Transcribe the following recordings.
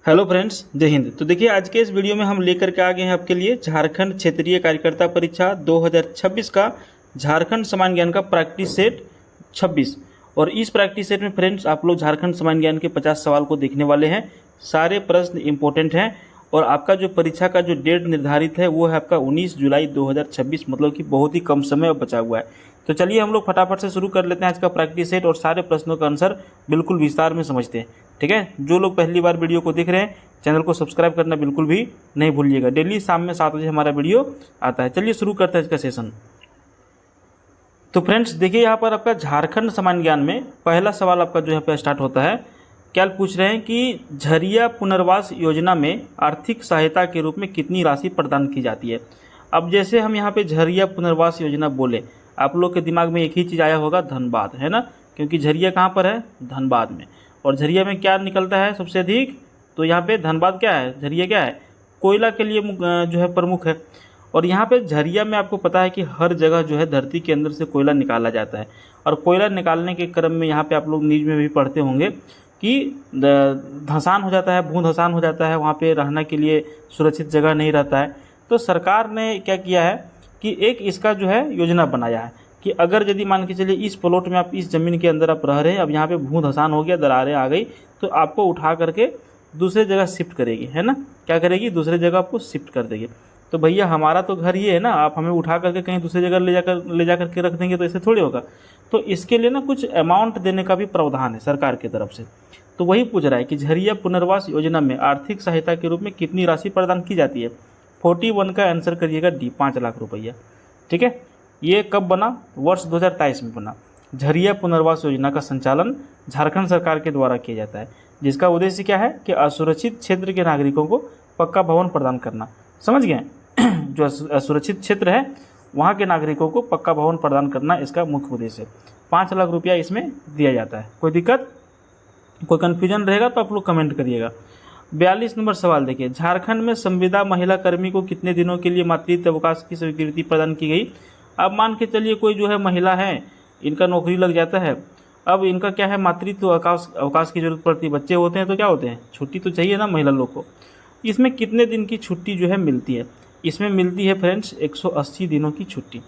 Hello friends, जय हिंद। तो देखिए, आज के इस वीडियो में हम लेकर के आ गए हैं आपके लिए झारखंड क्षेत्रीय कार्यकर्ता परीक्षा 2026 का झारखंड सामान्य ज्ञान का प्रैक्टिस सेट 26। और इस प्रैक्टिस सेट में फ्रेंड्स आप लोग झारखंड सामान्य ज्ञान के 50 सवाल को देखने वाले हैं। सारे प्रश्न इंपॉर्टेंट हैं और आपका जो परीक्षा का जो डेट निर्धारित है वो है आपका 19 जुलाई 2026, मतलब कि बहुत ही कम समय अब बचा हुआ है। तो चलिए हम लोग फटाफट से शुरू कर लेते हैं आज का प्रैक्टिस सेट और सारे प्रश्नों का आंसर बिल्कुल विस्तार में समझते हैं। ठीक है, जो लोग पहली बार वीडियो को देख रहे हैं चैनल को सब्सक्राइब करना बिल्कुल भी नहीं भूलिएगा। डेली शाम में 7 बजे हमारा वीडियो आता है। चलिए शुरू करते हैं इसका सेशन। तो फ्रेंड्स देखिए, यहाँ पर आपका झारखंड सामान्य ज्ञान में पहला सवाल आपका जो यहाँ पे स्टार्ट होता है। क्या पूछ रहे हैं कि झरिया पुनर्वास योजना में आर्थिक सहायता के रूप में कितनी राशि प्रदान की जाती है। अब जैसे हम यहाँ पे झरिया पुनर्वास योजना बोले, आप लोग के दिमाग में एक ही चीज़ आया होगा, धनबाद, है ना, क्योंकि झरिया कहाँ पर है, धनबाद में। और झरिया में क्या निकलता है सबसे अधिक, तो यहाँ पे धनबाद क्या है, झरिया क्या है, कोयला के लिए जो है प्रमुख है। और यहाँ पे झरिया में आपको पता है कि हर जगह जो है धरती के अंदर से कोयला निकाला जाता है। और कोयला निकालने के क्रम में यहाँ पे आप लोग न्यूज़ में भी पढ़ते होंगे कि धंसान हो जाता है, भू धंसान हो जाता है, वहाँ पे रहने के लिए सुरक्षित जगह नहीं रहता है। तो सरकार ने क्या किया है कि एक इसका जो है योजना बनाया है कि अगर यदि मान के चलिए इस प्लॉट में आप इस ज़मीन के अंदर आप रह रहे हैं, अब यहाँ पे भू धंसान हो गया, दरारें आ गई, तो आपको उठा करके दूसरे जगह शिफ्ट करेगी, है ना, क्या करेगी, दूसरे जगह आपको शिफ्ट कर देगी। तो भैया हमारा तो घर ये है ना, आप हमें उठा करके कहीं दूसरी जगह ले जा करके रख देंगे तो ऐसे थोड़ी होगा। तो इसके लिए ना कुछ अमाउंट देने का भी प्रावधान है सरकार की तरफ से। तो वही पूछ रहा है कि झरिया पुनर्वास योजना में आर्थिक सहायता के रूप में कितनी राशि प्रदान की जाती है। 41 का आंसर करिएगा डी, 5 लाख रुपया। ठीक है, ये कब बना, वर्ष 2023 में बना। झरिया पुनर्वास योजना का संचालन झारखंड सरकार के द्वारा किया जाता है, जिसका उद्देश्य क्या है कि असुरक्षित क्षेत्र के नागरिकों को पक्का भवन प्रदान करना। समझ गए, जो असुरक्षित क्षेत्र है वहाँ के नागरिकों को पक्का भवन प्रदान करना इसका मुख्य उद्देश्य है। 5 लाख रुपया इसमें दिया जाता है। कोई दिक्कत, कोई कन्फ्यूजन रहेगा तो आप लोग कमेंट करिएगा। 42 नंबर सवाल देखिए, झारखंड में संविदा महिला कर्मी को कितने दिनों के लिए मातृत्व अवकाश की स्वीकृति प्रदान की गई। अब मान के चलिए कोई जो है महिला है, इनका नौकरी लग जाता है, अब इनका क्या है, मातृत्व अवकाश की जरूरत पड़ती है। बच्चे होते हैं तो क्या होते हैं, छुट्टी तो चाहिए ना महिला लोग को। इसमें कितने दिन की छुट्टी जो है मिलती है, इसमें मिलती है फ्रेंड्स 180 दिनों की छुट्टी,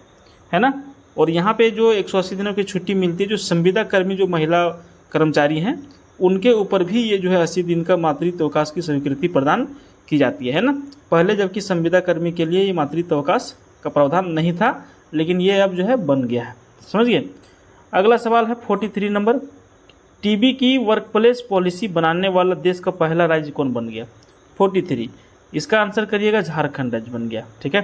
है ना। और यहाँ पे जो 180 दिनों की छुट्टी मिलती है, जो संविदा कर्मी जो महिला कर्मचारी हैं उनके ऊपर भी ये जो है 80 दिन का मातृत्व अवकाश की स्वीकृति प्रदान की जाती है ना। पहले जबकि संविदा कर्मी के लिए ये मातृत्व अवकाश का प्रावधान नहीं था, लेकिन ये अब जो है बन गया है। समझिए। अगला सवाल है 43 नंबर, टीबी की वर्कप्लेस पॉलिसी बनाने वाला देश का पहला राज्य कौन बन गया। 43, इसका आंसर करिएगा झारखंड राज्य बन गया। ठीक है,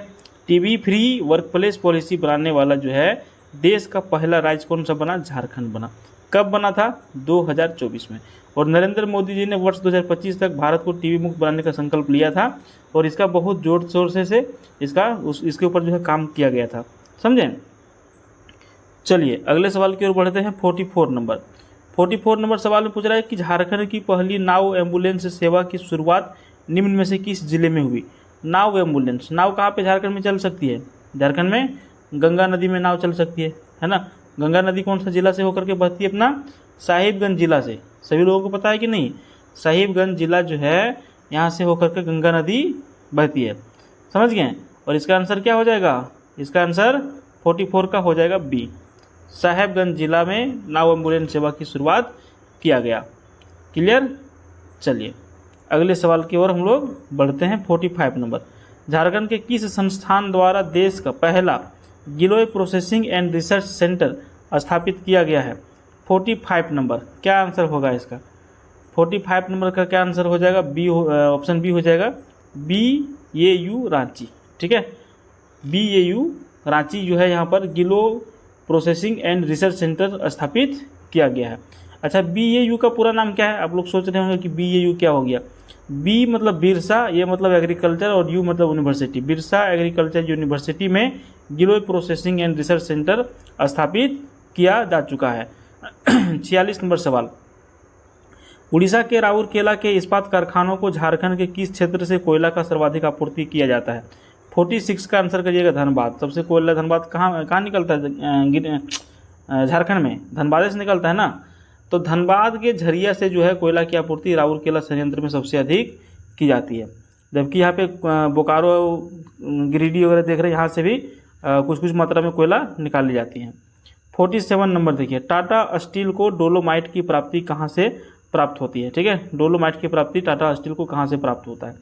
टीबी फ्री वर्कप्लेस पॉलिसी बनाने वाला जो है देश का पहला राज्य कौन सा बना, झारखंड बना। कब बना था, 2024 में। और नरेंद्र मोदी जी ने वर्ष 2025 तक भारत को टीबी मुक्त बनाने का संकल्प लिया था और इसका बहुत जोर शोर से इसके ऊपर जो है काम किया गया था। समझें। चलिए अगले सवाल की ओर बढ़ते हैं। 44 नंबर सवाल में पूछ रहा है कि झारखंड की पहली नाव एम्बुलेंस सेवा की शुरुआत निम्न में से किस जिले में हुई। नाव एम्बुलेंस, नाव कहाँ पे झारखंड में चल सकती है, झारखंड में गंगा नदी में नाव चल सकती है ना। गंगा नदी कौन सा जिला से होकर के बहती है, अपना साहिबगंज जिला से। सभी लोगों को पता है कि नहीं, साहिबगंज जिला जो है यहाँ से होकर के गंगा नदी बहती है। समझ गए। और इसका आंसर क्या हो जाएगा, इसका आंसर 44 का हो जाएगा बी, साहेबगंज जिला में नाव एम्बुलेंस सेवा की शुरुआत किया गया। क्लियर। चलिए अगले सवाल की ओर हम लोग बढ़ते हैं। 45 नंबर, झारखंड के किस संस्थान द्वारा देश का पहला गिलोय प्रोसेसिंग एंड रिसर्च सेंटर स्थापित किया गया है। 45 नंबर क्या आंसर होगा इसका, 45 नंबर का क्या आंसर हो जाएगा, बी, ऑप्शन बी हो जाएगा, BAU रांची। ठीक है, BAU रांची जो है यहाँ पर गिलो प्रोसेसिंग एंड रिसर्च सेंटर स्थापित किया गया है। अच्छा, BAU का पूरा नाम क्या है, आप लोग सोच रहे होंगे कि BAU क्या हो गया। बी मतलब बिरसा, ये मतलब एग्रीकल्चर, और यू मतलब यूनिवर्सिटी। बिरसा एग्रीकल्चर यूनिवर्सिटी में गिलोय प्रोसेसिंग एंड रिसर्च सेंटर स्थापित किया जा चुका है। 46 नंबर सवाल, उड़ीसा के राउरकेला के इस्पात कारखानों को झारखंड के किस क्षेत्र से कोयला का सर्वाधिक आपूर्ति किया जाता है। 46 का आंसर करिएगा धनबाद। सबसे कोयला धनबाद कहाँ निकलता है, झारखंड में धनबाद से निकलता है ना। तो धनबाद के झरिया से जो है कोयला की आपूर्ति राउरकेला संयंत्र में सबसे अधिक की जाती है। जबकि यहाँ पे बोकारो, गिरिडीह वगैरह देख रहे हैं, यहाँ से भी कुछ कुछ मात्रा में कोयला निकाली जाती है। 47 नंबर देखिए, टाटा स्टील को डोलोमाइट की प्राप्ति कहाँ से प्राप्त होती है? ठीक है, डोलोमाइट की प्राप्ति टाटा स्टील को कहाँ से प्राप्त होता है?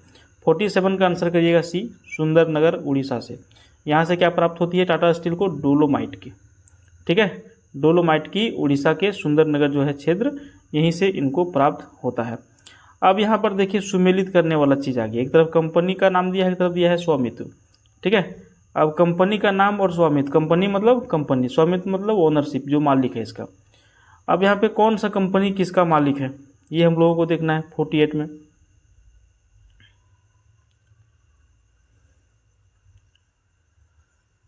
47 का आंसर करिएगा सी, सुंदरनगर उड़ीसा से। यहाँ से क्या प्राप्त होती है टाटा स्टील को? डोलोमाइट की। ठीक है, डोलोमाइट की उड़ीसा के सुंदरनगर जो है क्षेत्र, यहीं से इनको प्राप्त होता है। अब यहाँ पर देखिए सुमेलित करने वाला चीज़ आ गया। एक तरफ कंपनी का नाम दिया है, एक तरफ दिया है स्वामित्व। ठीक है, अब कंपनी का नाम और स्वामित्व, कंपनी मतलब कंपनी, स्वामित्व मतलब ओनरशिप, जो मालिक है इसका। अब यहाँ पे कौन सा कंपनी किसका मालिक है, ये हम लोगों को देखना है 48 में।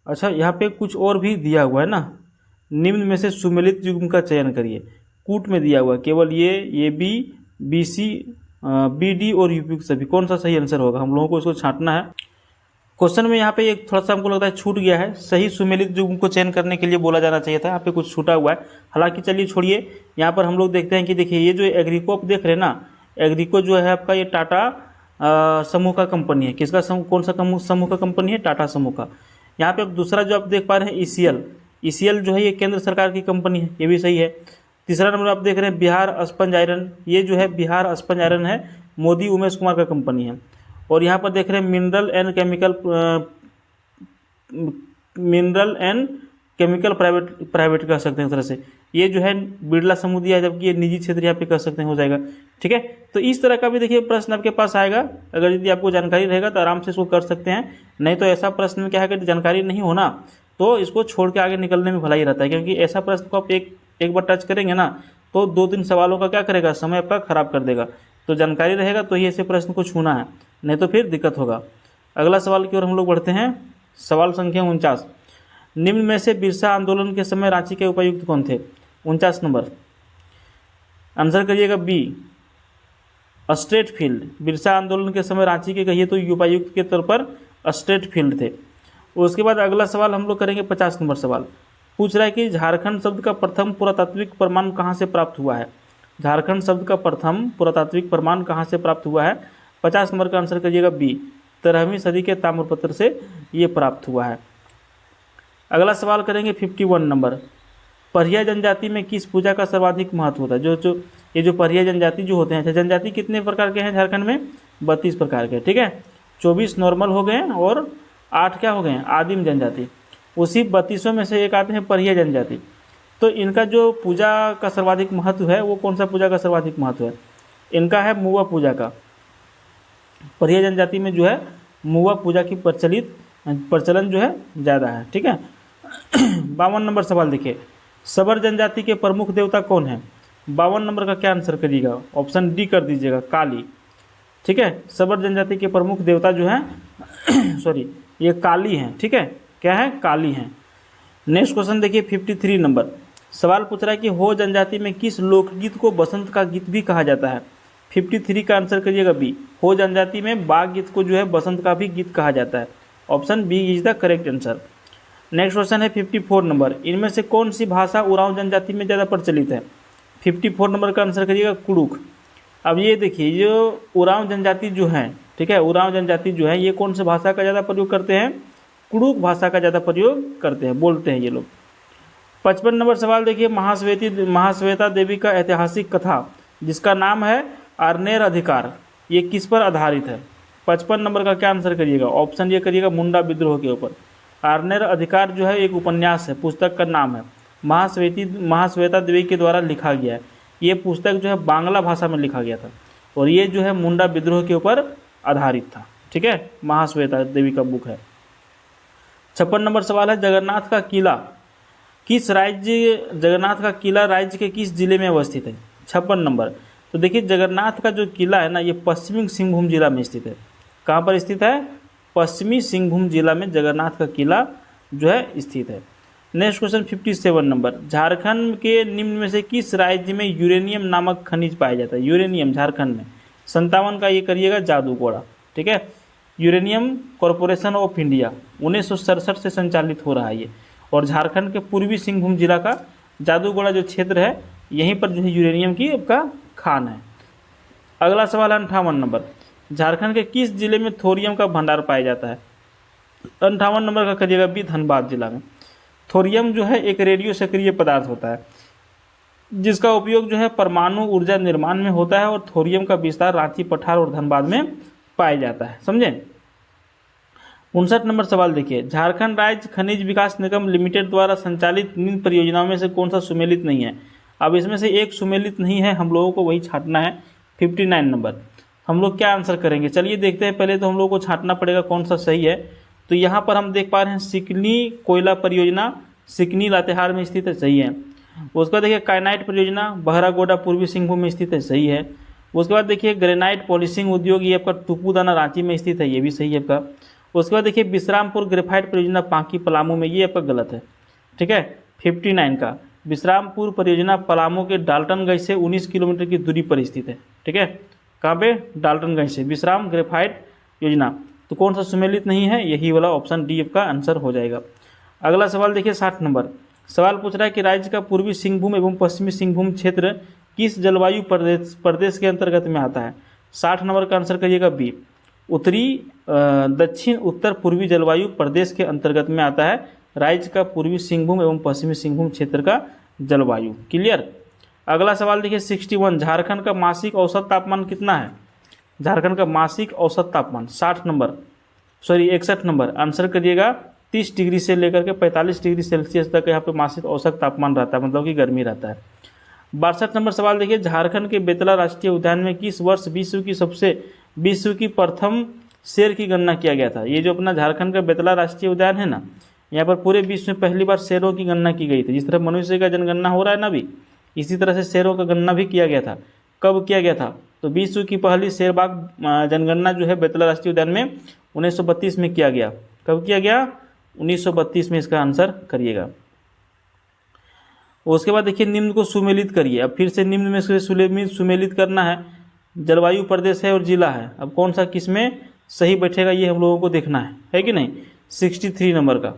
अच्छा, यहाँ पे कुछ और भी दिया हुआ है ना, निम्न में से सुमेलित युग्म का चयन करिए। कूट में दिया हुआ है केवल ये B, B C, B D और यूपी सभी। कौन सा सही आंसर होगा? हम लोगों को इसको छांटना है। क्वेश्चन में यहाँ पे एक थोड़ा सा हमको लगता है छूट गया है। सही सुमेलित युग्म को चयन करने के लिए बोला जाना चाहिए था, यहाँ पे कुछ छूटा हुआ है। हालांकि चलिए छोड़िए, यहाँ पर हम लोग देखते हैं कि देखिए ये जो एग्रीको आप देख रहे हैं ना, एग्रीको जो है आपका ये टाटा समूह का कंपनी है। किसका समूह, कौन सा समूह का कंपनी है? टाटा समूह का। यहाँ पे अब दूसरा जो आप देख पा रहे हैं ईसीएल, ईसीएल जो है ये केंद्र सरकार की कंपनी है, ये भी सही है। तीसरा नंबर आप देख रहे हैं बिहार स्पंज आयरन, ये जो है बिहार स्पंज आयरन है, मोदी उमेश कुमार का कंपनी है। और यहाँ पर देख रहे हैं मिनरल एंड केमिकल प्राइवेट कह सकते हैं इस तरह से, ये जो है बिरला समूह दिया है, जबकि ये निजी क्षेत्र यहाँ पे कह सकते हैं, हो जाएगा। ठीक है, तो इस तरह का भी देखिए प्रश्न आपके पास आएगा। अगर यदि आपको जानकारी रहेगा तो आराम से इसको कर सकते हैं, नहीं तो ऐसा प्रश्न में क्या है कि जानकारी नहीं होना तो इसको छोड़ के आगे निकलने में भलाई रहता है। क्योंकि ऐसा प्रश्न को आप एक बार टच करेंगे ना तो 2-3 सवालों का क्या करेगा, समय आपका खराब कर देगा। तो जानकारी रहेगा तो ही ऐसे प्रश्न को छूना है, नहीं तो फिर दिक्कत होगा। अगला सवाल की ओर हम लोग बढ़ते हैं। सवाल संख्या 49, निम्न में से बिरसा आंदोलन के समय रांची के उपायुक्त कौन थे? 49 नंबर आंसर करिएगा बी, स्ट्रेट फील्ड। बिरसा आंदोलन के समय रांची के कहिए तो उपायुक्त के तौर पर स्ट्रेट फील्ड थे। उसके बाद अगला सवाल हम लोग करेंगे 50 नंबर सवाल। पूछ रहा है कि झारखंड शब्द का प्रथम पुरातात्विक प्रमाण कहाँ से प्राप्त हुआ है? झारखंड शब्द का प्रथम पुरातात्विक प्रमाण कहाँ से प्राप्त हुआ है? 50 नंबर का आंसर करिएगा बी, 13वीं सदी के ताम्रपत्र से ये प्राप्त हुआ है। अगला सवाल करेंगे 51 नंबर, परिया जनजाति में किस पूजा का सर्वाधिक महत्व होता है? ये जो परिया जनजाति जो होते हैं, अच्छा जनजाति कितने प्रकार के हैं झारखंड में? 32 प्रकार के। ठीक है, 24 नॉर्मल हो गए और 8 क्या हो गए हैं? आदिम जनजाति। उसी 32 में से एक आते हैं परिया जनजाति। तो इनका जो पूजा का सर्वाधिक महत्व है वो कौन सा पूजा का सर्वाधिक महत्व है? इनका है मुआ पूजा का। परिया जनजाति में जो है मुआ पूजा की प्रचलन जो है ज़्यादा है। ठीक है, 52 नंबर सवाल देखिए, सबर जनजाति के प्रमुख देवता कौन है? 52 नंबर का क्या आंसर करिएगा? ऑप्शन डी कर दीजिएगा, काली। ठीक है, सबर जनजाति के प्रमुख देवता जो है सॉरी ये काली हैं। ठीक है, क्या है? काली हैं। नेक्स्ट क्वेश्चन देखिए 53 नंबर सवाल पूछ रहा है कि हो जनजाति में किस लोकगीत को बसंत का गीत भी कहा जाता है? 53 का आंसर करिएगा बी, हो जनजाति में बाघ गीत को जो है बसंत का भी गीत कहा जाता है। Option B is the correct answer. Next question है 54 नंबर, इनमें से कौन सी भाषा उरांव जनजाति में ज़्यादा प्रचलित है? 54 नंबर का आंसर करिएगा कुड़ुक। अब ये देखिए जो उरांव जनजाति जो है, ठीक है, उरांव जनजाति जो है ये कौन सी भाषा का ज़्यादा प्रयोग करते हैं? कुड़ुक भाषा का ज़्यादा प्रयोग करते हैं, बोलते हैं ये लोग। 55 नंबर सवाल देखिए, महाश्वेता देवी का ऐतिहासिक कथा जिसका नाम है आर्नेर अधिकार, ये किस पर आधारित है? 55 नंबर का क्या आंसर करिएगा? ऑप्शन ये करिएगा मुंडा विद्रोह के ऊपर। आर्नेर अधिकार जो है एक उपन्यास है, पुस्तक का नाम है, महाश्वेता देवी के द्वारा लिखा गया है। ये पुस्तक जो है बांग्ला भाषा में लिखा गया था और ये जो है मुंडा विद्रोह के ऊपर आधारित था। ठीक है, महाश्वेता देवी का बुक है। 56 नंबर सवाल है, जगन्नाथ का किला राज्य के किस जिले में अवस्थित है? 56 नंबर। तो देखिए जगन्नाथ का जो किला है ना ये पश्चिमी सिंहभूम जिला में स्थित है। कहाँ पर स्थित है? पश्चिमी सिंहभूम जिला में जगन्नाथ का किला जो है स्थित है। नेक्स्ट क्वेश्चन 57 नंबर, झारखंड के निम्न में से किस राज्य में यूरेनियम नामक खनिज पाया जाता है? यूरेनियम झारखंड में 57 का ये करिएगा जादूगोड़ा। ठीक है, यूरेनियम कॉरपोरेशन ऑफ इंडिया 1967 से संचालित हो रहा है ये, और झारखंड के पूर्वी सिंहभूम जिला का जादूगोड़ा जो क्षेत्र है यहीं पर जो है यूरेनियम की आपका खान है। अगला सवाल है 58 नंबर, झारखंड के किस जिले में थोरियम का भंडार पाया जाता है? 58 नंबर का करिएगा बी, धनबाद जिला में। थोरियम जो है एक रेडियो सक्रिय पदार्थ होता है जिसका उपयोग जो है परमाणु ऊर्जा निर्माण में होता है, और थोरियम का विस्तार रांची, पठार और धनबाद में पाया जाता है। समझे। 59 नंबर सवाल देखिए, झारखंड राज्य खनिज विकास निगम लिमिटेड द्वारा संचालित निम्न परियोजनाओं में से कौन सा सुमेलित नहीं है? अब इसमें से एक सुमेलित नहीं है, हम लोगों को वही छांटना है। 59 नंबर हम लोग क्या आंसर करेंगे, चलिए देखते हैं। पहले तो हम लोग को छांटना पड़ेगा कौन सा सही है। तो यहाँ पर हम देख पा रहे हैं सिकनी कोयला परियोजना, सिकनी लातेहार में स्थित है, सही है। उसके बाद देखिए काइनाइट परियोजना बहरागोड़ा पूर्वी सिंहभूम में स्थित है, सही है। उसके बाद देखिए ग्रेनाइट पॉलिशिंग उद्योग, ये आपका टुपुदाना रांची में स्थित है, ये भी सही है आपका। उसके बाद देखिए विश्रामपुर ग्रेफाइट परियोजना पांकी पलामू में, ये आपका गलत है, ठीक है। 59 का विश्रामपुर परियोजना पलामू के डाल्टनगंज से 19 किलोमीटर की दूरी पर स्थित है, ठीक है। कहाँ पे? डाल्टनगंज से विश्राम ग्रेफाइट योजना। तो कौन सा सुमेलित नहीं है? यही वाला ऑप्शन डी आपका आंसर हो जाएगा। अगला सवाल देखिए 60 नंबर सवाल पूछ रहा है कि राज्य का पूर्वी सिंहभूम एवं पश्चिमी सिंहभूम क्षेत्र किस जलवायु प्रदेश के अंतर्गत में आता है? 60 नंबर का आंसर करिएगा बी, उत्तरी दक्षिण उत्तर पूर्वी जलवायु प्रदेश के अंतर्गत में आता है राज्य का पूर्वी सिंहभूम एवं पश्चिमी सिंहभूम क्षेत्र का जलवायु। क्लियर। अगला सवाल देखिए 61, झारखंड का मासिक औसत तापमान कितना है? झारखंड का मासिक औसत तापमान 61 नंबर आंसर करिएगा 30 डिग्री से लेकर के 45 डिग्री सेल्सियस तक यहाँ पे मासिक औसत तापमान रहता है, मतलब कि गर्मी रहता है। 62 नंबर सवाल देखिए, झारखंड के बेतला राष्ट्रीय उद्यान में किस वर्ष विश्व की प्रथम शेर की गणना किया गया था? ये जो अपना झारखंड का बेतला राष्ट्रीय उद्यान है ना, यहाँ पर पूरे विश्व में पहली बार शेरों की गणना की गई थी। जिस तरह मनुष्य का जनगणना हो रहा है ना अभी, इसी तरह से शेरों का गणना भी किया गया था। कब किया गया था? तो विश्व की पहली शेरबाग जनगणना जो है बेतला राष्ट्रीय उद्यान में 1932 में किया गया। कब किया गया? 1932 में इसका आंसर करिएगा। उसके बाद देखिए निम्न को सुमेलित करिए। अब फिर से निम्न में से सुमेलित करना है। जलवायु प्रदेश है और जिला है, अब कौन सा किस में सही बैठेगा ये हम लोगों को देखना है कि नहीं। 63 नंबर का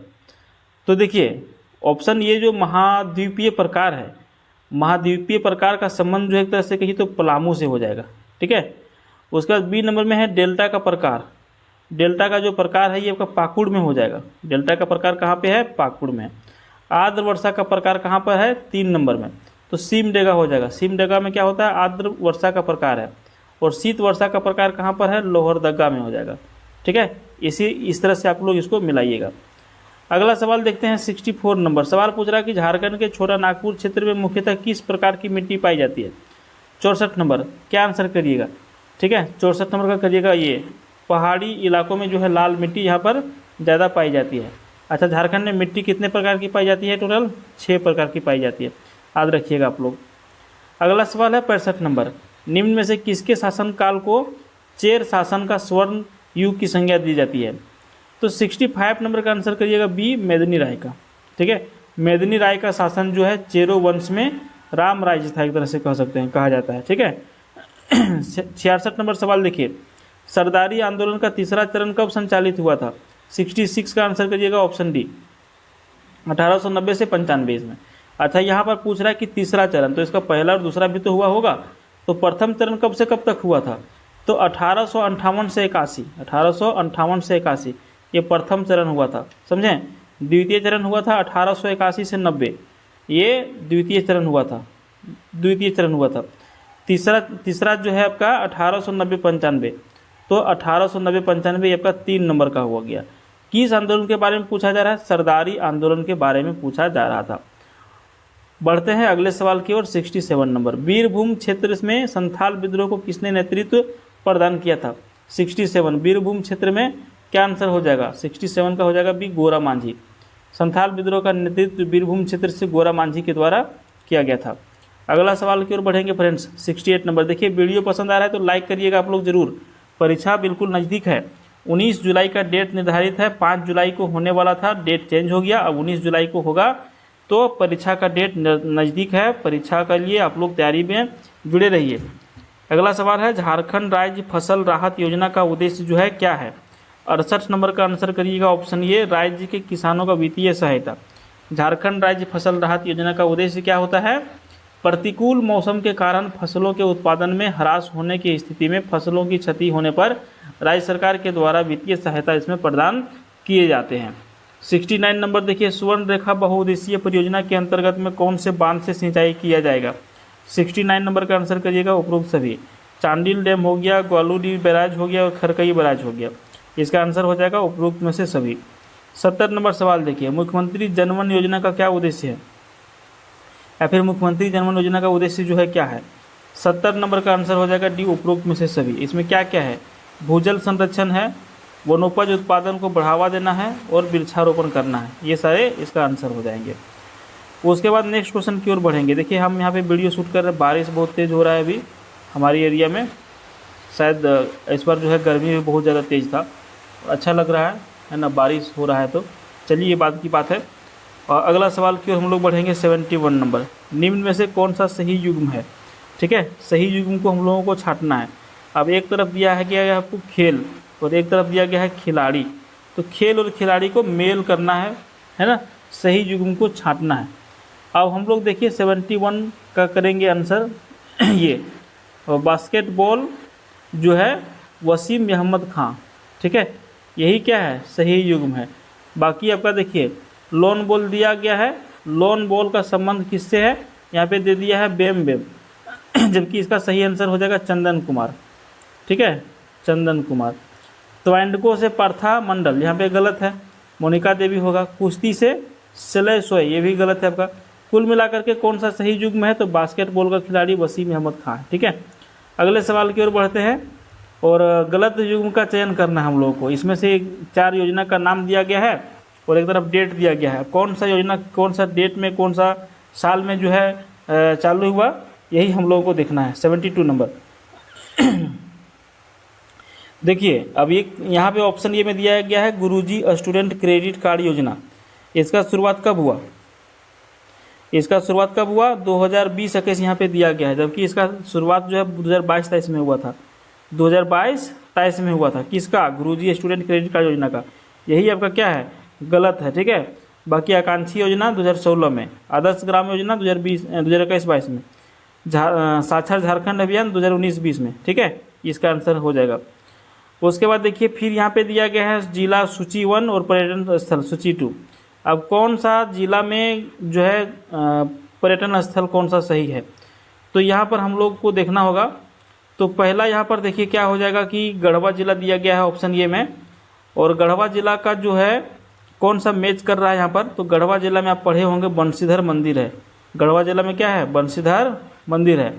तो देखिए ऑप्शन ये जो महाद्वीपीय प्रकार है, महाद्वीपीय प्रकार का संबंध जो एक तरह से कहिए तो पलामू से हो जाएगा, ठीक है। उसके बाद बी नंबर में है डेल्टा का प्रकार। डेल्टा का जो प्रकार है ये आपका पाकुड़ में हो जाएगा। डेल्टा का प्रकार कहाँ पे है? पाकुड़ में। आर्द्र वर्षा का प्रकार कहाँ पर है? 3 नंबर में, तो सिमडेगा हो जाएगा। सिमडेगा में क्या होता है? आर्द्र वर्षा का प्रकार है। और शीत वर्षा का प्रकार कहाँ पर है? लोहरदगा में हो जाएगा, ठीक है। इस तरह से आप लोग इसको मिलाइएगा। अगला सवाल देखते हैं 64 नंबर सवाल पूछ रहा है कि झारखंड के छोटा नागपुर क्षेत्र में मुख्यतः किस प्रकार की मिट्टी पाई जाती है? 64 नंबर क्या आंसर करिएगा, ठीक है। 64 नंबर का करिएगा ये पहाड़ी इलाकों में जो है लाल मिट्टी यहाँ पर ज़्यादा पाई जाती है। अच्छा, झारखंड में मिट्टी कितने प्रकार की पाई जाती है? टोटल 6 प्रकार की पाई जाती है, याद रखिएगा आप लोग। अगला सवाल है 65 नंबर, निम्न में से किसके शासनकाल को चेर शासन का स्वर्ण युग की संज्ञा दी जाती है? तो 65 नंबर का आंसर करिएगा बी, मेदिनी राय का, ठीक है। मेदिनी राय का शासन जो है चेरो वंश में राम राज्य था, एक तरह से कह सकते हैं, कहा जाता है, ठीक है। 66 नंबर सवाल देखिए, सरदारी आंदोलन का तीसरा चरण कब संचालित हुआ था? 66 का आंसर करिएगा ऑप्शन डी, 1890 से 95 में। अच्छा, यहाँ पर पूछ रहा है कि तीसरा चरण, तो इसका पहला और दूसरा भी तो हुआ होगा, तो प्रथम चरण कब से कब तक हुआ था? तो 1858 से 81, 1858 से 81 ये प्रथम चरण हुआ था, समझें। द्वितीय चरण हुआ था 1881 से 90, ये द्वितीय चरण हुआ था। तीसरा जो है आपका 1890-95, तो 1890-95 ये आपका 3 नंबर का हुआ गया। किस आंदोलन के बारे में पूछा जा रहा है? सरदारी आंदोलन के बारे में पूछा जा रहा था। बढ़ते हैं अगले सवाल की ओर। 67 नंबर, बीरभूम क्षेत्र में संथाल विद्रोह को किसने नेतृत्व प्रदान किया था? 67 बीरभूम क्षेत्र में क्या आंसर हो जाएगा? 67 का हो जाएगा बी, गोरा मांझी। संथाल विद्रोह का नेतृत्व बीरभूम क्षेत्र से गोरा मांझी के द्वारा किया गया था। अगला सवाल की ओर बढ़ेंगे फ्रेंड्स। 68 नंबर, देखिए वीडियो पसंद आ रहा है तो लाइक करिएगा आप लोग जरूर। परीक्षा बिल्कुल नज़दीक है, 19 जुलाई का डेट निर्धारित है, 5 जुलाई को होने वाला था, डेट चेंज हो गया, अब 19 जुलाई को होगा, तो परीक्षा का डेट नज़दीक है। परीक्षा के लिए आप लोग तैयारी में जुड़े रहिए। अगला सवाल है, झारखंड राज्य फसल राहत योजना का उद्देश्य जो है क्या है? 68 नंबर का आंसर करिएगा ऑप्शन ए, राज्य के किसानों का वित्तीय सहायता। झारखंड राज्य फसल राहत योजना का उद्देश्य क्या होता है? प्रतिकूल मौसम के कारण फसलों के उत्पादन में ह्रास होने की स्थिति में फसलों की क्षति होने पर राज्य सरकार के द्वारा वित्तीय सहायता इसमें प्रदान किए जाते हैं। 69 नंबर देखिए, सुवर्ण रेखा बहुउद्देशीय परियोजना के अंतर्गत में कौन से बांध से सिंचाई किया जाएगा? 69 नंबर का आंसर करिएगा उपरोक्त सभी। चांडिल डैम हो गया, ग्वालूडी बैराज हो गया और खरकई बैराज हो गया। इसका आंसर हो जाएगा उपरोक्त में से सभी। 70 नंबर सवाल देखिए, मुख्यमंत्री जनधन योजना का क्या उद्देश्य है, या फिर मुख्यमंत्री जनधन योजना का उद्देश्य जो है क्या है? 70 नंबर का आंसर हो जाएगा डी, उपरोक्त में से सभी। इसमें क्या क्या है? भूजल संरक्षण है, वनोपज उत्पादन को बढ़ावा देना है और वृक्षारोपण करना है। ये सारे इसका आंसर हो जाएंगे। उसके बाद नेक्स्ट क्वेश्चन की ओर बढ़ेंगे। देखिए हम यहाँ पे वीडियो शूट कर रहे हैं, बारिश बहुत तेज़ हो रहा है अभी हमारी एरिया में। शायद इस बार जो है गर्मी भी बहुत ज़्यादा तेज़ था, अच्छा लग रहा है ना, बारिश हो रहा है। तो चलिए ये बात की बात है। और अगला सवाल की ओर हम लोग बढ़ेंगे। 71 नंबर, निम्न में से कौन सा सही युग्म है? ठीक है, सही युग्म को हम लोगों को छांटना है। अब एक तरफ दिया है गया आपको खेल और एक तरफ दिया गया है खिलाड़ी, तो खेल और खिलाड़ी को मेल करना है ना, सही युग्म को छांटना है। अब हम लोग देखिए 71 का करेंगे आंसर ये, और बास्केटबॉल जो है वसीम अहमद खां। ठीक है, यही क्या है, सही युग्म है। बाकी आपका देखिए लॉन बॉल दिया गया है, लॉन बॉल का संबंध किससे है? यहाँ पे दे दिया है बेम बेम, जबकि इसका सही आंसर हो जाएगा चंदन कुमार। ठीक है, चंदन कुमार। त्वाइंडको से पार्था मंडल, यहाँ पे गलत है, मोनिका देवी होगा। कुश्ती से सिलय सोय, ये भी गलत है आपका। कुल मिलाकर के कौन सा सही युग्म है? तो बास्केटबॉल का खिलाड़ी वसीम अहमद खां। ठीक है, अगले सवाल की ओर बढ़ते हैं और गलत युग्म का चयन करना है हम लोगों को। इसमें से 4 योजना का नाम दिया गया है और एक तरफ डेट दिया गया है। कौन सा योजना कौन सा डेट में कौन सा साल में जो है चालू हुआ, यही हम लोगों को देखना है। 72 नंबर देखिए, अब ये यहाँ पे ऑप्शन ये में दिया गया है गुरुजी स्टूडेंट क्रेडिट कार्ड योजना। इसका शुरुआत कब हुआ? इसका शुरुआत कब हुआ? 2020-21 यहाँ पे दिया गया है, जबकि इसका शुरुआत जो है 2022-23 में हुआ था। 2022-23 में हुआ था। किसका? गुरुजी स्टूडेंट क्रेडिट कार्ड योजना का। यही आपका क्या है, गलत है। ठीक है, बाकी आकांक्षी योजना 2016 में, आदर्श ग्राम योजना 2021-22 में, साक्षर झारखंड अभियान 2019-20 में। ठीक है, इसका आंसर हो जाएगा। उसके बाद देखिए फिर यहाँ पे दिया गया है जिला सूची 1 और पर्यटन स्थल सूची 2। अब कौन सा जिला में जो है पर्यटन स्थल कौन सा सही है, तो यहाँ पर हम लोग को देखना होगा। तो पहला यहाँ पर देखिए क्या हो जाएगा कि गढ़वा जिला दिया गया है ऑप्शन ए में, और गढ़वा जिला का जो है कौन सा मैच कर रहा है यहाँ पर, तो गढ़वा जिला में आप पढ़े होंगे बंशीधर मंदिर है। गढ़वा जिला में क्या है, बंशीधर मंदिर है।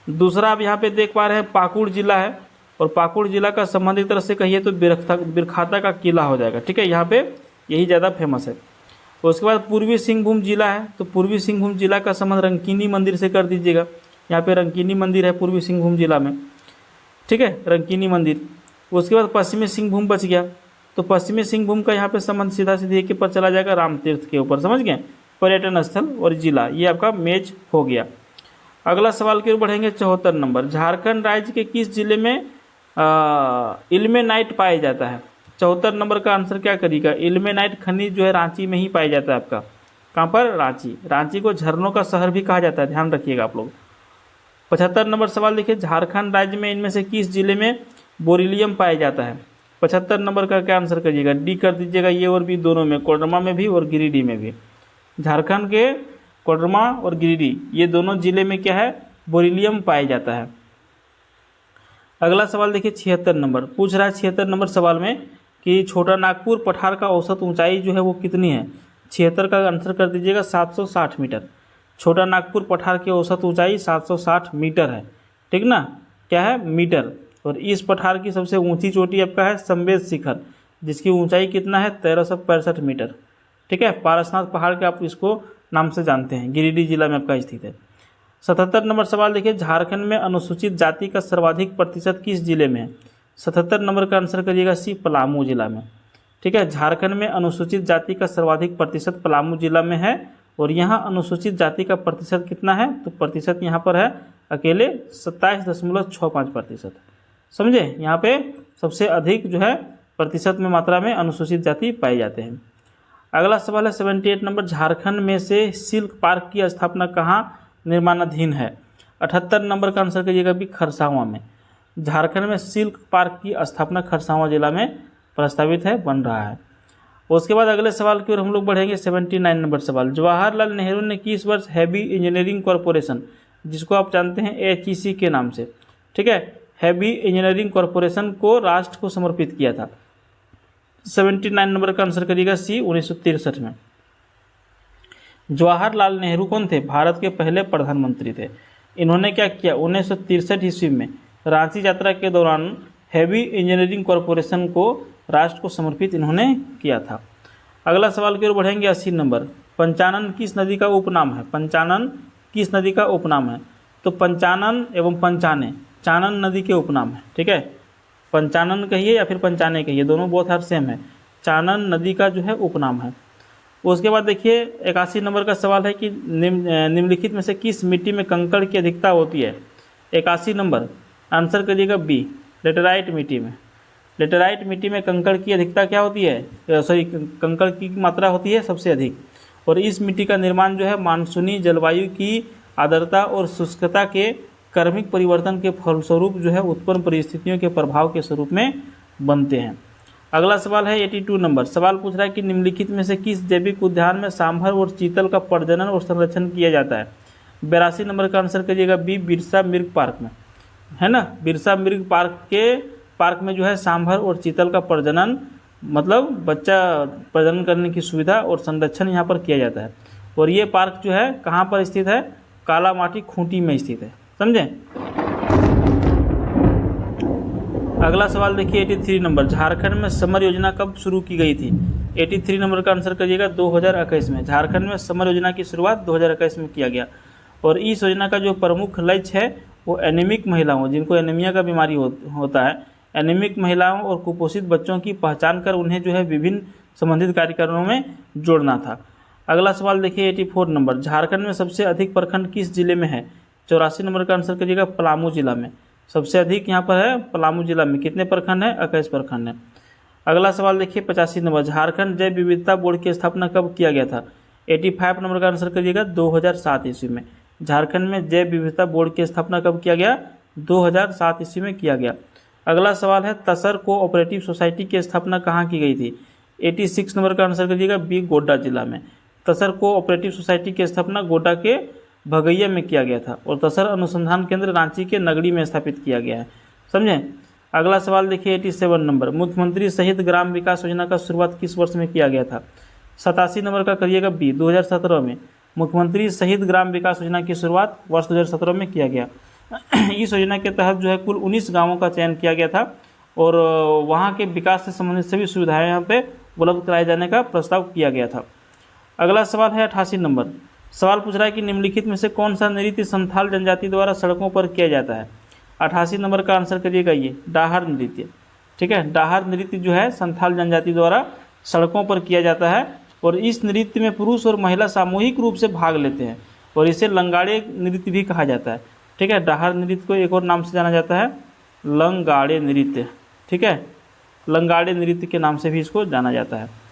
दूसरा आप यहाँ पे देख पा रहे हैं पाकुड़ जिला है, और पाकुड़ जिला का संबंधित तरह से कहिए तो बिरखाता का किला हो जाएगा। ठीक है, यहाँ पे यही ज़्यादा फेमस है। उसके बाद पूर्वी सिंहभूम जिला है, तो पूर्वी सिंहभूम जिला का संबंध रंकीनी मंदिर से कर दीजिएगा। यहाँ पे रंकीनी मंदिर है पूर्वी सिंहभूम जिला में। ठीक है, रंकीनी मंदिर। उसके बाद पश्चिमी सिंहभूम बच गया, तो पश्चिमी सिंहभूम का यहाँ पे संबंध सीधा सीधे के पर चला जाएगा राम तीर्थ के ऊपर। समझ गए, पर्यटन स्थल और जिला, ये आपका मैच हो गया। अगला सवाल की ओर बढ़ेंगे। 74 नंबर, झारखंड राज्य के किस जिले में इल्मेनाइट पाया जाता है? 74 नंबर का आंसर क्या करिएगा? इल्मेनाइट खनिज जो है रांची में ही पाया जाता है आपका। कहाँ पर? रांची। रांची को झरनों का शहर भी कहा जाता है, ध्यान रखिएगा आप लोग। 75 नंबर सवाल देखिए, झारखंड राज्य में इनमें से किस जिले में बोरिलियम पाया जाता है? 75 नंबर का क्या आंसर करिएगा? डी कर दीजिएगा, ये और भी दोनों में, कोडरमा में भी और गिरिडीह में भी। झारखंड के कोडरमा और गिरिडीह ये दोनों जिले में क्या है, बोरिलियम पाया जाता है। अगला सवाल देखिए 76 नंबर, पूछ रहा है 76 नंबर सवाल में कि छोटा नागपुर पठार का औसत ऊंचाई जो है वो कितनी है? 76 का आंसर कर दीजिएगा 760 मीटर। छोटा नागपुर पठार की औसत ऊंचाई 760 मीटर है। ठीक ना, क्या है? मीटर। और इस पठार की सबसे ऊंची चोटी आपका है संवेद शिखर, जिसकी ऊंचाई कितना है? 1365 मीटर। ठीक है, पारसनाथ पहाड़ के आप इसको नाम से जानते हैं, गिरिडीह जिला में आपका स्थित है। 77 नंबर सवाल देखिए, झारखंड में अनुसूचित जाति का सर्वाधिक प्रतिशत किस जिले में है? 77 नंबर का आंसर करिएगा सी, पलामू जिला में। ठीक है, झारखंड में अनुसूचित जाति का सर्वाधिक प्रतिशत पलामू जिला में है, और यहाँ अनुसूचित जाति का प्रतिशत कितना है? तो प्रतिशत यहाँ पर है अकेले 27.65%। समझे, यहाँ पे सबसे अधिक जो है प्रतिशत में मात्रा में अनुसूचित जाति पाए जाते हैं। अगला सवाल है 78 नंबर, झारखंड में से सिल्क पार्क की स्थापना कहाँ निर्माणाधीन है। 78 नंबर का आंसर करिएगा बी, खरसावां में। झारखंड में सिल्क पार्क की स्थापना खरसावां जिला में प्रस्तावित है, बन रहा है। उसके बाद अगले सवाल की ओर हम लोग बढ़ेंगे। 79 नंबर सवाल, जवाहरलाल नेहरू ने किस वर्ष हैवी इंजीनियरिंग कॉरपोरेशन, जिसको आप जानते हैं HEC के नाम से, ठीक है, हैवी इंजीनियरिंग कॉरपोरेशन को राष्ट्र को समर्पित किया था? 79 नंबर का आंसर करिएगा सी, 1963 में। जवाहरलाल नेहरू कौन थे? भारत के पहले प्रधानमंत्री थे। इन्होंने क्या किया? 1963 ईस्वी में रांची यात्रा के दौरान हैवी इंजीनियरिंग कॉरपोरेशन को राष्ट्र को समर्पित इन्होंने किया था। अगला सवाल की ओर बढ़ेंगे। 80 नंबर, पंचानन किस नदी का उपनाम है? पंचानन किस नदी का उपनाम है? तो पंचानन एवं पंचाने चानन नदी के उपनाम है, ठीक है। पंचानन कहिए या फिर पंचाने कहिए, दोनों बोथ आर सेम है। चानन नदी का जो है उपनाम है। उसके बाद देखिए 81 नंबर का सवाल है कि निम्नलिखित में से किस मिट्टी में कंकड़ की अधिकता होती है? 81 नंबर आंसर करिएगा बी, लेटेराइट मिट्टी में। लेटेराइट मिट्टी में कंकड़ की अधिकता क्या होती है? कंकड़ की मात्रा होती है सबसे अधिक। और इस मिट्टी का निर्माण जो है मानसूनी जलवायु की आर्द्रता और शुष्कता के क्रमिक परिवर्तन के फलस्वरूप जो है उत्पन्न परिस्थितियों के प्रभाव के स्वरूप में बनते हैं। अगला सवाल है 82 नंबर, सवाल पूछ रहा है कि निम्नलिखित में से किस जैविक उद्यान में सांभर और चीतल का प्रजनन और संरक्षण किया जाता है? 82 नंबर का आंसर करिएगा बी, बिरसा मृग पार्क में, है ना। बिरसा मृग पार्क में जो है सांभर और चीतल का प्रजनन, मतलब बच्चा प्रजनन करने की सुविधा और संरक्षण यहाँ पर किया जाता है। और ये पार्क जो है कहाँ पर स्थित है? कालामाटी खूंटी में स्थित है, समझे। अगला सवाल देखिए 83 नंबर, झारखंड में समर योजना कब शुरू की गई थी? 83 नंबर का आंसर करिएगा 2021 में। झारखंड में समर योजना की शुरुआत 2021 में किया गया। और इस योजना का जो प्रमुख लक्ष्य है वो एनीमिक महिलाओं, जिनको एनीमिया का बीमारी होता है, एनीमिक महिलाओं और कुपोषित बच्चों की पहचान कर उन्हें जो है विभिन्न संबंधित कार्यक्रमों में जोड़ना था। अगला सवाल देखिए 84 नंबर, झारखंड में सबसे अधिक प्रखंड किस जिले में है? 84 नंबर का आंसर करिएगा पलामू जिला में। सबसे अधिक यहाँ पर है पलामू जिला में। कितने प्रखंड है? 21 प्रखंड है। अगला सवाल देखिए 85 नंबर, झारखंड जैव विविधता बोर्ड की स्थापना कब किया गया था? 85 नंबर का आंसर करिएगा 2007 ईस्वी में। झारखंड में जैव विविधता बोर्ड की स्थापना कब किया गया? 2007 ईस्वी में किया गया। अगला सवाल है तसर कोऑपरेटिव सोसाइटी की स्थापना कहाँ की गई थी? 86 नंबर का आंसर करिएगा बी, गोड्डा जिला में। तसर कोऑपरेटिव सोसाइटी की स्थापना गोड्डा के भगैया में किया गया था। और तसर अनुसंधान केंद्र रांची के नगड़ी में स्थापित किया गया है, समझे। अगला सवाल देखिए 87 नंबर, मुख्यमंत्री शहीद ग्राम विकास योजना का शुरुआत किस वर्ष में किया गया था? 87 नंबर का करिएगा बी, 2017 में। मुख्यमंत्री शहीद ग्राम विकास योजना की शुरुआत वर्ष 2017 में किया गया। इस योजना के तहत जो है कुल 19 गाँवों का चयन किया गया था और वहाँ के विकास से संबंधित सभी सुविधाएं यहाँ पे उपलब्ध कराए जाने का प्रस्ताव किया गया था। अगला सवाल है 88 नंबर, सवाल पूछ रहा है कि निम्नलिखित में से कौन सा नृत्य संथाल जनजाति द्वारा सड़कों पर किया जाता है? 88 नंबर का आंसर करिएगा ये, डाहर नृत्य, ठीक है। डाहर नृत्य जो है संथाल जनजाति द्वारा सड़कों पर किया जाता है और इस नृत्य में पुरुष और महिला सामूहिक रूप से भाग लेते हैं और इसे लंगाड़े नृत्य भी कहा जाता है, ठीक है। डाहर नृत्य को एक और नाम से जाना जाता है लंगाड़े नृत्य, ठीक है। लंगाड़े नृत्य के नाम से भी इसको जाना जाता है।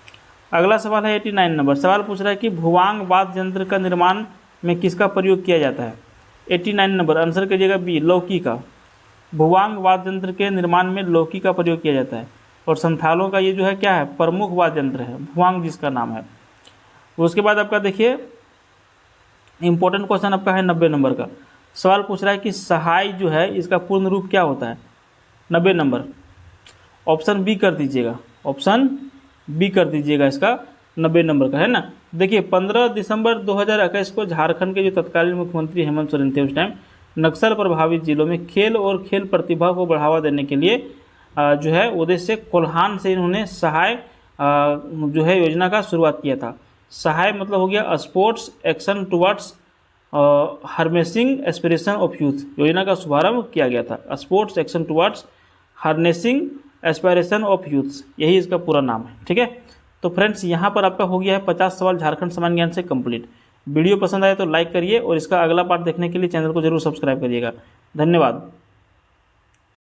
अगला सवाल है 89 नंबर, सवाल पूछ रहा है कि भुवांग वाद्य यंत्र का निर्माण में किसका प्रयोग किया जाता है? 89 नंबर आंसर करिएगा बी, लौकी का। भुवांग वाद्य यंत्र के निर्माण में लौकी का प्रयोग किया जाता है और संथालों का ये जो है क्या है? प्रमुख वाद्य यंत्र है, भुवांग जिसका नाम है। उसके बाद आपका देखिए इंपॉर्टेंट क्वेश्चन आपका है 90 नंबर का, सवाल पूछ रहा है कि सहाय जो है इसका पूर्ण रूप क्या होता है? 90 नंबर ऑप्शन बी कर दीजिएगा, ऑप्शन बी कर दीजिएगा इसका 90 नंबर का, है ना। देखिए 15 दिसंबर 2021 को झारखंड के जो तत्कालीन मुख्यमंत्री हेमंत सोरेन थे उस टाइम नक्सल प्रभावित जिलों में खेल और खेल प्रतिभा को बढ़ावा देने के लिए जो है उद्देश्य कोल्हान से इन्होंने सहाय जो है योजना का शुरुआत किया था। सहाय मतलब हो गया sports action towards harnessing aspiration of youth, योजना का शुभारंभ किया गया था। Sports action towards harnessing aspiration of youths, यही इसका पूरा नाम है, ठीक है। तो फ्रेंड्स यहाँ पर आपका हो गया है 50 सवाल झारखंड सामान्य ज्ञान से कंप्लीट। वीडियो पसंद आए तो लाइक करिए और इसका अगला पार्ट देखने के लिए चैनल को जरूर सब्सक्राइब करिएगा। धन्यवाद।